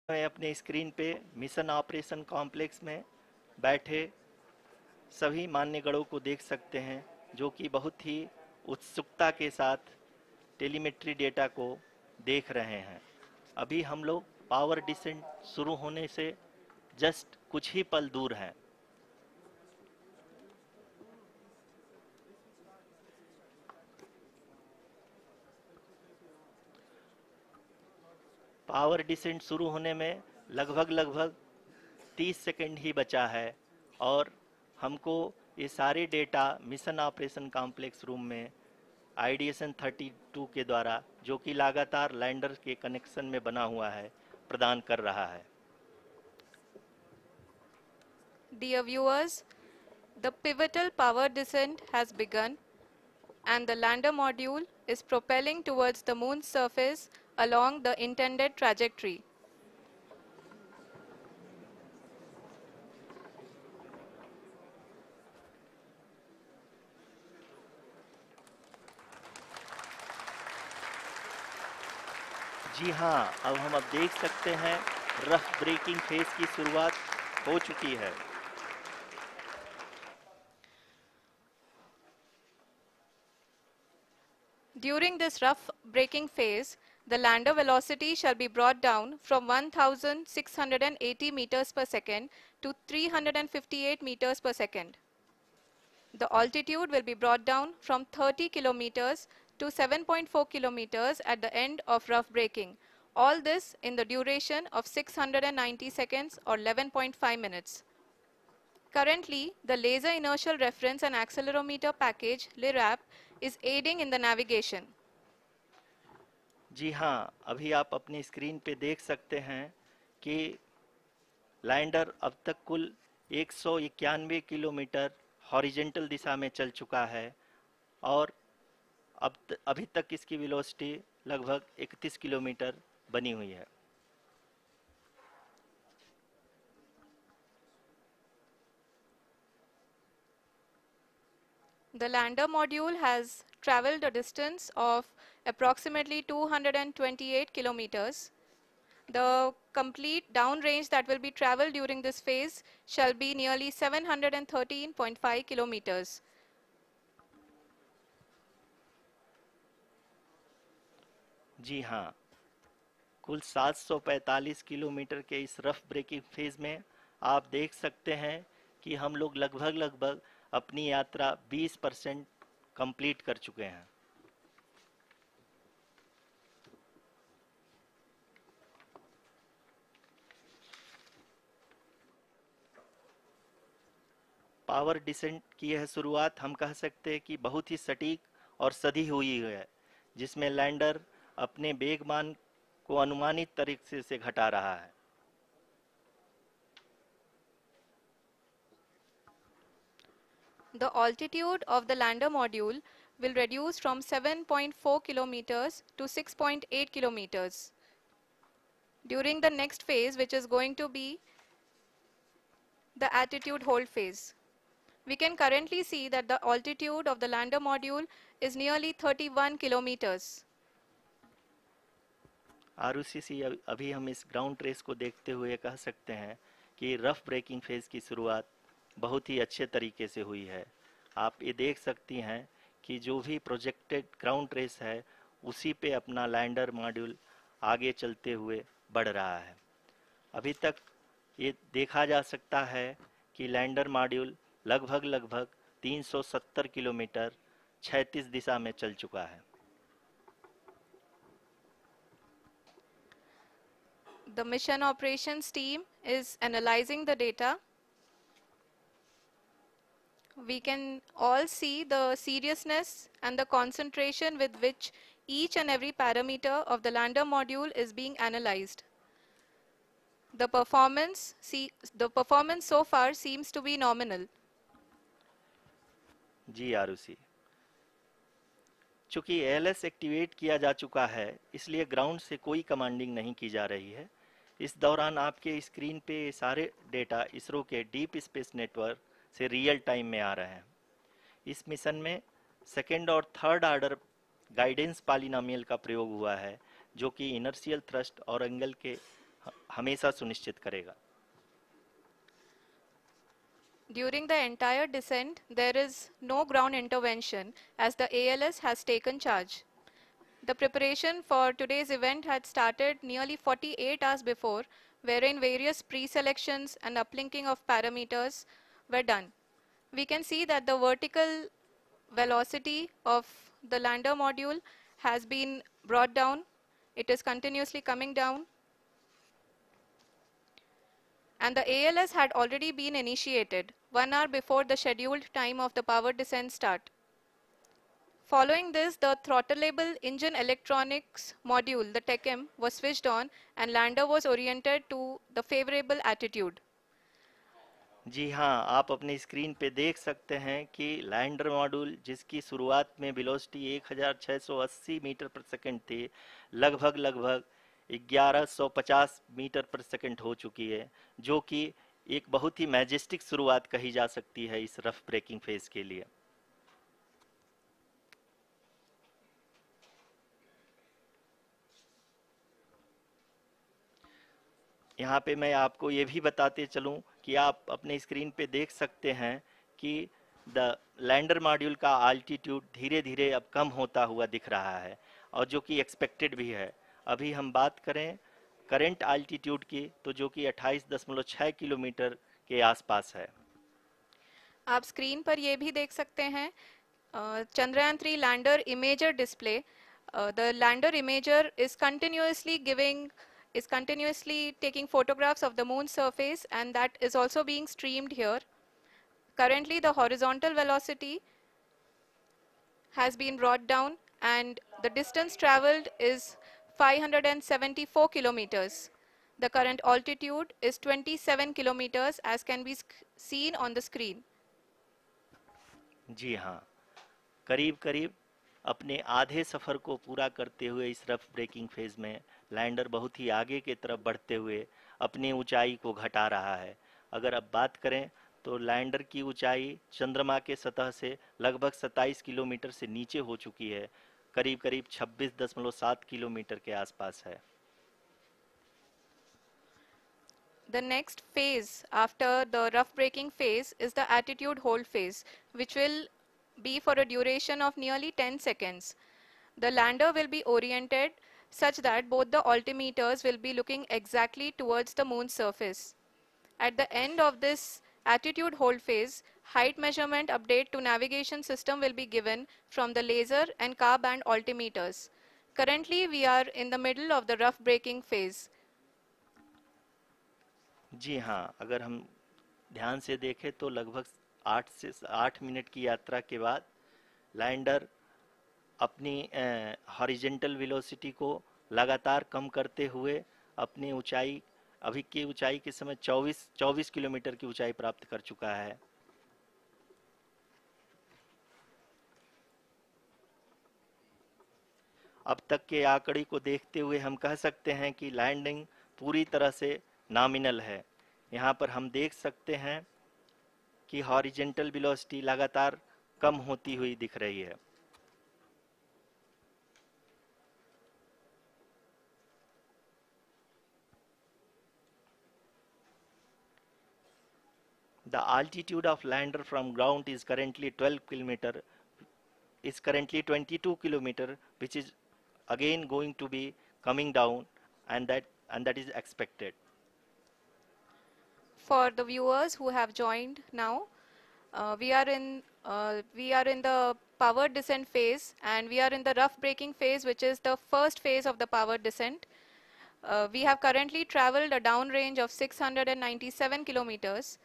मैं अपने स्क्रीन पे मिशन ऑपरेशन कॉम्प्लेक्स में बैठे सभी मान्यगणों को देख सकते हैं, जो कि बहुत ही उत्सुकता के साथ टेलीमेट्री डेटा को देख रहे हैं। अभी हम लोग पावर डिसेंट शुरू होने से जस्ट कुछ ही पल दूर हैं। पावर डिसेंट शुरू होने में लगभग 30 सेकंड ही बचा है और हमको ये सारे data mission operation complex room में आईडीएसएन 32 के द्वारा, जो कि लगातार लैंडर के कनेक्शन में बना हुआ है, प्रदान कर रहा है। Dear viewers, the pivotal power descent has begun and the lander module is propelling towards the moon's surface along the intended trajectory. जी हाँ, अब देख सकते हैं रफ ब्रेकिंग फेज की शुरुआत हो चुकी है। During this rough braking phase, the lander velocity shall be brought down from 1680 meters per second to 358 meters per second. The altitude will be brought down from 30 kilometers to 7.4 kilometers at the end of rough braking. All this in the duration of 690 seconds or 11.5 minutes. Currently, the Laser Inertial Reference and Accelerometer package (LIRAP) is aiding in the navigation. जी हाँ, अभी आप अपनी screen पे देख सकते हैं कि lander अब तक कुल 191 किलोमीटर हॉरिजेंटल दिशा में चल चुका है और अभी तक इसकी वेलोसिटी लगभग 31 किलोमीटर बनी हुई है। The lander module has traveled a distance of approximately 228 kilometers. The complete downrange that will be traveled during this phase shall be nearly 713.5 kilometers. जी हाँ, कुल 745 किलोमीटर के इस रफ ब्रेकिंग फेज में आप देख सकते हैं कि हम लोग लगभग अपनी यात्रा 20% कंप्लीट कर चुके हैं। पावर डिसेंट की यह शुरुआत हम कह सकते हैं कि बहुत ही सटीक और सधी हुई है, जिसमें लैंडर अपने वेगमान को अनुमानित तरीके से घटा रहा है। The altitude of the lander module will reduce from 7.4 kilometers to 6.8 kilometers. During the next phase, which is going to be the attitude hold phase. We can currently see that the altitude of the lander module is nearly 31 kilometers. Arushi, अभी हम इस ground trace को देखते हुए कह सकते हैं कि रफ ब्रेकिंग फेज की शुरुआत बहुत ही अच्छे तरीके से हुई है। आप ये देख सकती हैं कि जो भी प्रोजेक्टेड ग्राउंड ट्रेस है, उसी पे अपना लैंडर मॉड्यूल आगे चलते हुए बढ़ रहा है। अभी तक ये देखा जा सकता है कि लैंडर मॉड्यूल लगभग 370 किलोमीटर क्षैतिज दिशा में चल चुका है। The mission operations team is analyzing the data. We can all see the seriousness and the concentration with which each and every parameter of the lander module is being analyzed. The performance so far seems to be nominal. जी आरुषि, चूंकि ALS activate किया जा चुका है, इसलिए ground से कोई commanding नहीं की जा रही है। इस दौरान आपके स्क्रीन पे सारे डेटा इसरो के डीप स्पेस नेटवर्क से रियल टाइम में आ रहे हैं। इस मिशन में सेकेंड और थर्ड ऑर्डर गाइडेंस पॉलिनोमियल का प्रयोग हुआ है, जो कि इनर्शियल थ्रस्ट और एंगल के हमेशा सुनिश्चित करेगा। During the entire descent, there is no ground intervention as the ALS has taken charge. The preparation for today's event had started nearly 48 hours before, wherein various pre-selections and uplinking of parameters were done. We can see that the vertical velocity of the lander module has been brought down. It is continuously coming down. And the ALS had already been initiated 1 hour before the scheduled time of the power descent start. Following this, the throttleable engine electronics module, the TECM, was switched on and lander was oriented to the favorable attitude. जी हाँ, आप अपनी screen पे देख सकते हैं कि lander module जिसकी शुरुआत में वेलोसिटी 1680 मीटर पर सेकंड थी, लगभग 1150 मीटर पर सेकंड हो चुकी है, जो कि एक बहुत ही मैजेस्टिक शुरुआत कही जा सकती है इस रफ ब्रेकिंग फेज के लिए। यहाँ पे मैं आपको ये भी बताते चलूँ कि आप अपने स्क्रीन पे देख सकते हैं कि द लैंडर मॉड्यूल का आल्टीट्यूड धीरे धीरे अब कम होता हुआ दिख रहा है, और जो कि एक्सपेक्टेड भी है। अभी हम बात करें करंट आल्टीट्यूड की, तो जो कि 28.6 किलोमीटर के आसपास है। आप स्क्रीन पर ये भी देख सकते हैं Chandrayaan 3 lander imager display. The lander imager is continuously taking photographs of the moon's surface, and that is also being streamed here. Currently the horizontal velocity has been brought down and the distance traveled is 574 kilometers. The current altitude is 27 kilometers as can be seen on the screen. जी हाँ, करीब करीब अपने आधे सफ़र को पूरा करते हुए इस रफ ब्रेकिंग फेज में लैंडर बहुत ही आगे की तरफ बढ़ते हुए अपनी ऊंचाई को घटा रहा है। अगर अब बात करें तो लैंडर की ऊंचाई चंद्रमा के सतह से लगभग 27 किलोमीटर से नीचे हो चुकी है, करीब करीब 26.7 किलोमीटर के आसपास है। The next phase after the rough braking phase is the attitude hold phase, which will be for a duration of nearly 10 seconds. The lander will be oriented such that both the altimeters will be looking exactly towards the moon's surface. At the end of this attitude hold phase, height measurement update to navigation system will be given from the laser and car band altimeters. Currently, we are in the middle of the rough braking phase. जी हाँ, अगर हम ध्यान से देखें तो लगभग 8 minute की यात्रा के बाद लैंडर अपनी हॉरिजेंटल वेलोसिटी को लगातार कम करते हुए अपनी ऊंचाई, अभी की ऊंचाई के समय 24 किलोमीटर की ऊंचाई प्राप्त कर चुका है। अब तक के आंकड़े को देखते हुए हम कह सकते हैं कि लैंडिंग पूरी तरह से नॉमिनल है। यहाँ पर हम देख सकते हैं कि हॉरिजेंटल वेलोसिटी लगातार कम होती हुई दिख रही है। The altitude of lander from ground is currently 22 kilometer, which is again going to be coming down, and that is expected. For the viewers who have joined now, we are in the power descent phase, and we are in the rough braking phase, which is the first phase of the power descent. We have currently traveled a downrange of 697 kilometers,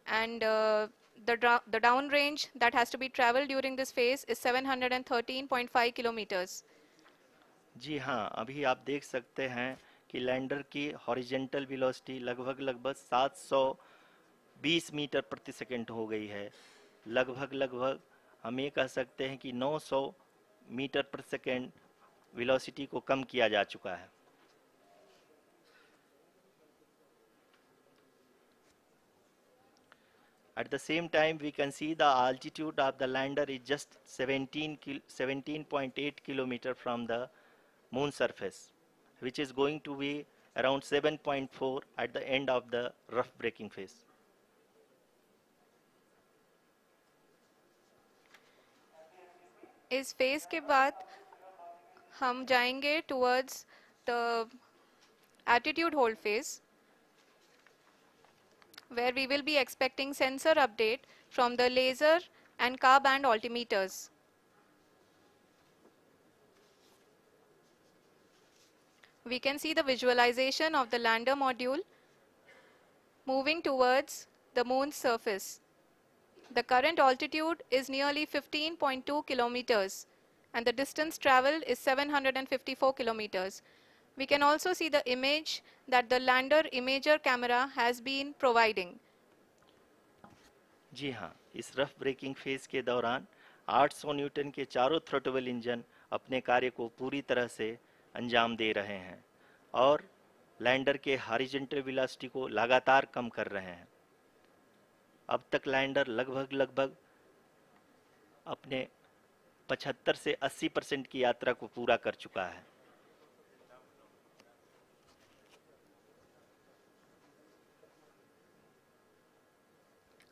and the downrange that has to be traveled during this phase is 713.5 kilometers. जी हाँ, अभी आप देख सकते हैं कि lander की horizontal velocity लगभग 720 metre प्रति सेकंड हो गई है। लगभग हम ये कह सकते हैं कि 900 मीटर प्रति सेकंड वेलोसिटी को कम किया जा चुका है। At the same time, we can see the altitude of the lander is just 17.8 kilometer from the moon surface, which is going to be around 7.4 at the end of the rough braking phase. इस phase के बाद हम जाएंगे towards the attitude hold phase, where we will be expecting sensor update from the laser and car band altimeters. We can see the visualization of the lander module moving towards the moon's surface. The current altitude is nearly 15.2 kilometers and the distance traveled is 754 kilometers. We can also see the image that the lander imager camera has been providing. जी हाँ, इस rough breaking phase के दौरान 800 Newton के चारों throttle engine अपने कार्य को पूरी तरह से अंजाम दे रहे हैं और लैंडर के हॉरिजॉन्टल वेलोसिटी को लगातार कम कर रहे हैं। अब तक लैंडर लगभग अपने 75 से 80% की यात्रा को पूरा कर चुका है।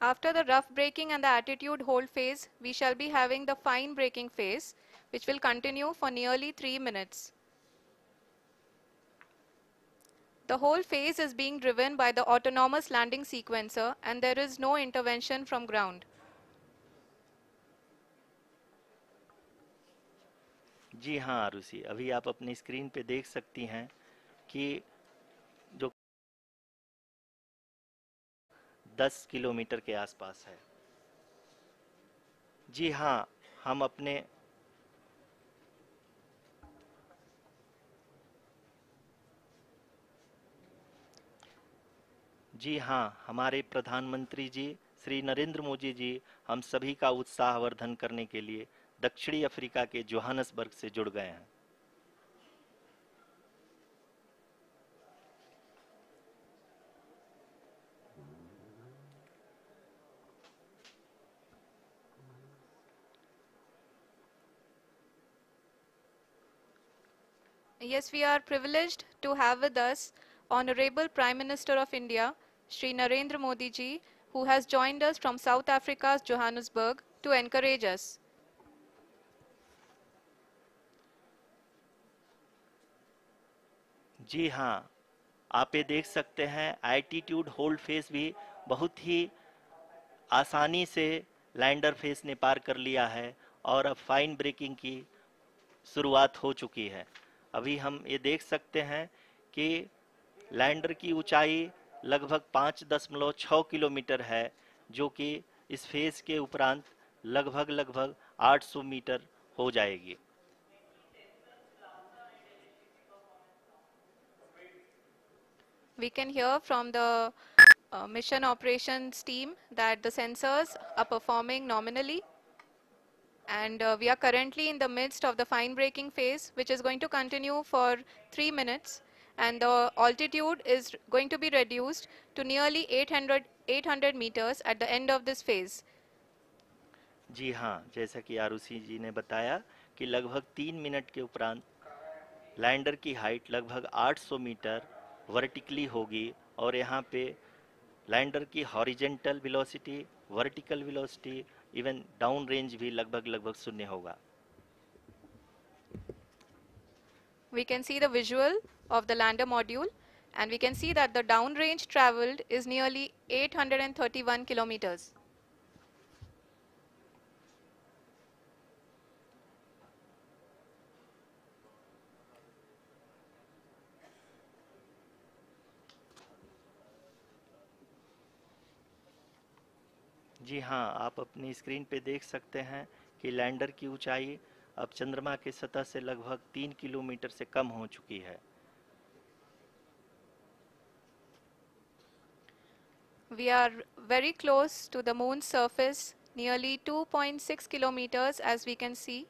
After the rough braking and the attitude hold phase, we shall be having the fine braking phase, which will continue for nearly 3 minutes. The whole phase is being driven by the autonomous landing sequencer and there is no intervention from ground. जी हाँ आरुषि, अभी आप अपनी screen पे देख सकती हैं कि जो 10 किलोमीटर के आसपास है। जी हाँ, हम अपने जी हाँ, हमारे प्रधानमंत्री जी श्री नरेंद्र मोदी जी हम सभी का उत्साहवर्धन करने के लिए दक्षिणी अफ्रीका के जोहानसबर्ग से जुड़ गए हैं। Yes, we are privileged to have with us Honorable Prime Minister of India, Shri Narendra Modi ji, who has joined us from South Africa's Johannesburg to encourage us. जी हाँ, आप ये देख सकते हैं एल्टीट्यूड होल्ड फेस भी बहुत ही आसानी से लैंडर फेस ने पार कर लिया है और अब फाइन ब्रेकिंग की शुरुआत हो चुकी है। अभी हम ये देख सकते हैं कि लैंडर की ऊंचाई लगभग 5.6 किलोमीटर है, जो कि इस फेज के उपरांत लगभग 800 मीटर हो जाएगी। We can hear from the mission operations team that the sensors are performing nominally, and we are currently in the midst of the fine braking phase, which is going to continue for 3 minutes, and the altitude is going to be reduced to nearly 800 meters at the end of this phase. जी हाँ, जैसा कि आरुषि जी ने बताया कि लगभग 3 minute के उपरांत lander की हाइट लगभग 800 मीटर वर्टिकली होगी और यहाँ पे लैंडर की horizontal velocity, vertical velocity, even down range भी लगभग शून्य होगा। We can see the visual of the lander module and we can see that the down range traveled is nearly 831 kilometers. जी हाँ, आप अपनी स्क्रीन पे देख सकते हैं कि लैंडर की ऊंचाई अब चंद्रमा के सतह से लगभग 3 किलोमीटर से कम हो चुकी है। We are very close to the moon's surface, nearly 2.6 kilometers as we can see.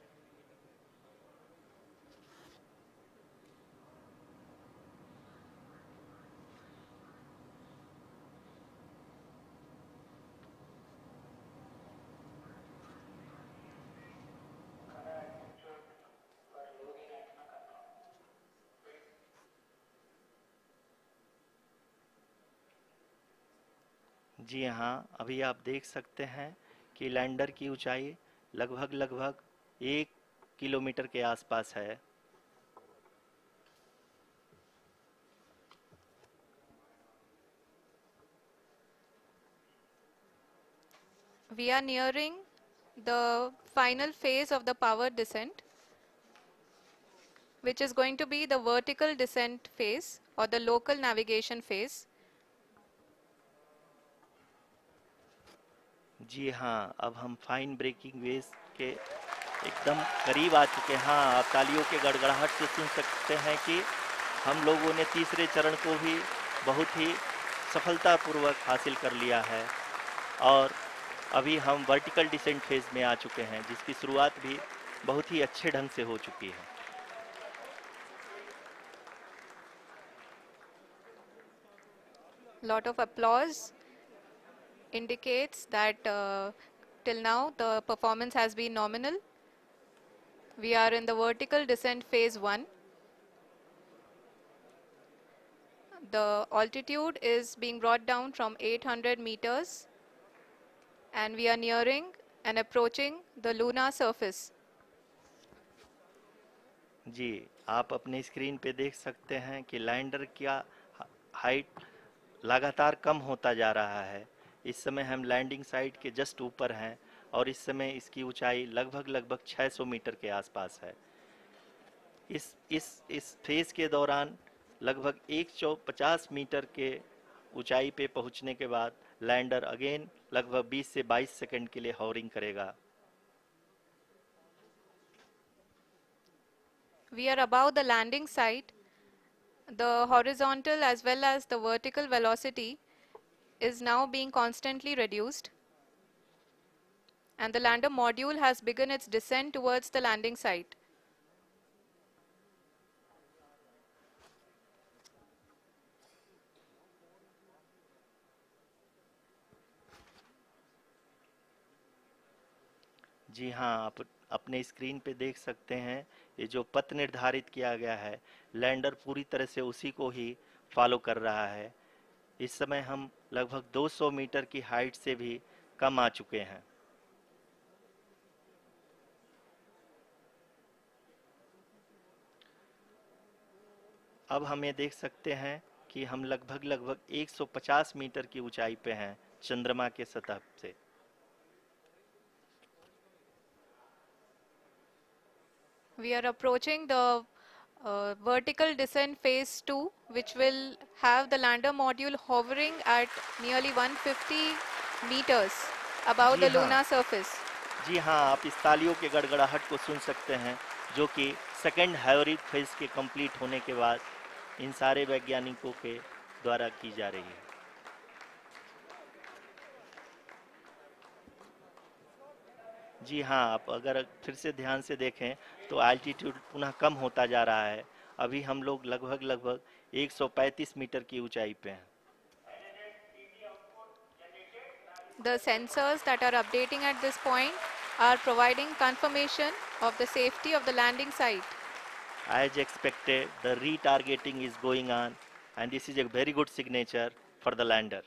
जी हाँ, अभी आप देख सकते हैं कि लैंडर की ऊंचाई लगभग 1 किलोमीटर के आसपास है। We are nearing the final phase of the power descent, which is going to be the vertical descent phase or the local navigation phase. जी हाँ, अब हम फाइन ब्रेकिंग वेव्स के एकदम करीब आ चुके हैं। हाँ, आप तालियों के गड़गड़ाहट से सुन सकते हैं कि हम लोगों ने तीसरे चरण को भी बहुत ही सफलतापूर्वक हासिल कर लिया है और अभी हम वर्टिकल डिसेंट फेज में आ चुके हैं, जिसकी शुरुआत भी बहुत ही अच्छे ढंग से हो चुकी है। Lot of applause indicates that till now the performance has been nominal. We are in the vertical descent phase 1. The altitude is being brought down from 800 meters and we are nearing and approaching the lunar surface. जी, आप अपने screen पे देख सकते हैं कि lander का height लगातार कम होता जा रहा है। इस समय हम लैंडिंग साइट के जस्ट ऊपर हैं और इस समय इसकी ऊंचाई लगभग 600 मीटर के आसपास है। इस फेज के दौरान लगभग 150 मीटर के ऊंचाई पे पहुंचने के बाद लैंडर अगेन लगभग 20 से 22 सेकंड के लिए हॉवरिंग करेगा। We are above the landing site. The horizontal as well as the vertical velocity is now being constantly reduced. And the lander module has begun its descent towards the landing site. जी हाँ, आप अपने screen पे देख सकते हैं ये जो पथ निर्धारित किया गया है, लैंडर पूरी तरह से उसी को ही फॉलो कर रहा है। इस समय हम लगभग 200 मीटर की हाइट से भी कम आ चुके हैं। अब हम ये देख सकते हैं कि हम लगभग 150 मीटर की ऊंचाई पे हैं चंद्रमा के सतह से। We are approaching the vertical descent phase 2, which will have the lander module hovering at nearly 150 meters above ji the हाँ, lunar surface. जी हाँ, आप इस तालियों के गड़गड़ाहट को सुन सकते हैं, जो कि सेकंड हाइब्रिड फेज के कंप्लीट होने के बाद इन सारे वैज्ञानिकों के द्वारा की जा रही है। जी हाँ, आप अगर फिर से ध्यान से देखें तो एल्टीट्यूड पुनः कम होता जा रहा है। अभी हम लोग लगभग 135 मीटर की ऊंचाई पे हैं। The sensors that are updating at this point are providing confirmation of the safety of the landing site. As expected, the retargeting is going on and this is a very good signature for the lander.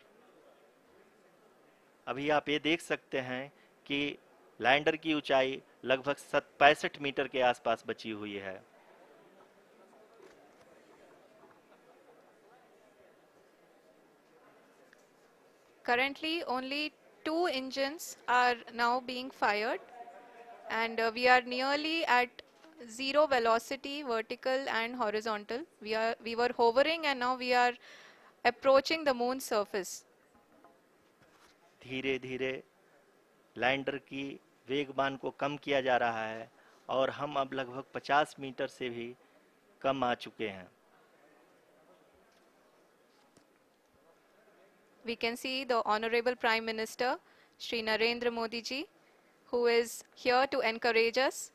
अभी आप ये देख सकते हैं कि lander की ऊंचाई लगभग 65 मीटर के आसपास बची हुई है। Currently, only 2 engines are now being fired, and we are nearly at zero velocity, vertical and horizontal. We were hovering, and now we are approaching the moon's surface. धीरे धीरे लैंडर की वेगमान को कम किया जा रहा है और हम अब लगभग 50 मीटर से भी कम आ चुके हैं। We can see the Honorable Prime Minister, Shri Narendra Modi ji, who is here to encourage us,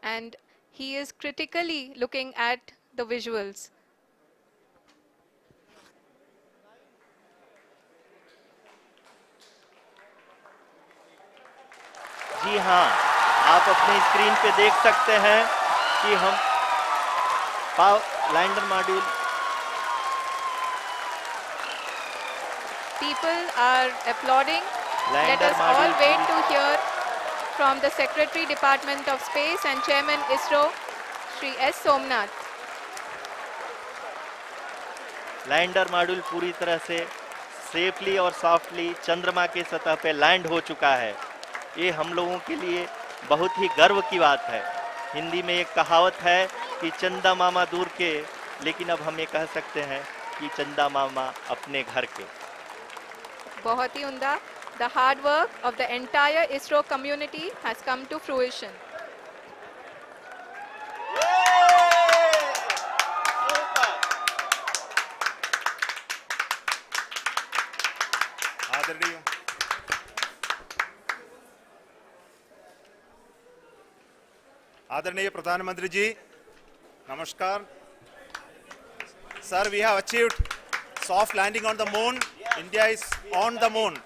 and he is critically looking at the visuals. जी हाँ, आप अपने स्क्रीन पे देख सकते हैं कि हम lander module People are applauding. Let lander us all module wait to hear from the Secretary Department of Space and Chairman ISRO, Shri S. Somnath. Lander module पूरी तरह से सेफली और सॉफ्टली चंद्रमा के सतह पे लैंड हो चुका है। ये हम लोगों के लिए बहुत ही गर्व की बात है। हिंदी में एक कहावत है कि चंदा मामा दूर के, लेकिन अब हम ये कह सकते हैं कि चंदा मामा अपने घर के। बहुत ही उम्दा। The hard work of the entire ISRO community has come to fruition. आदरणीय प्रधानमंत्री जी, नमस्कार। Sir, we have achieved soft landing on the moon. India is on the moon.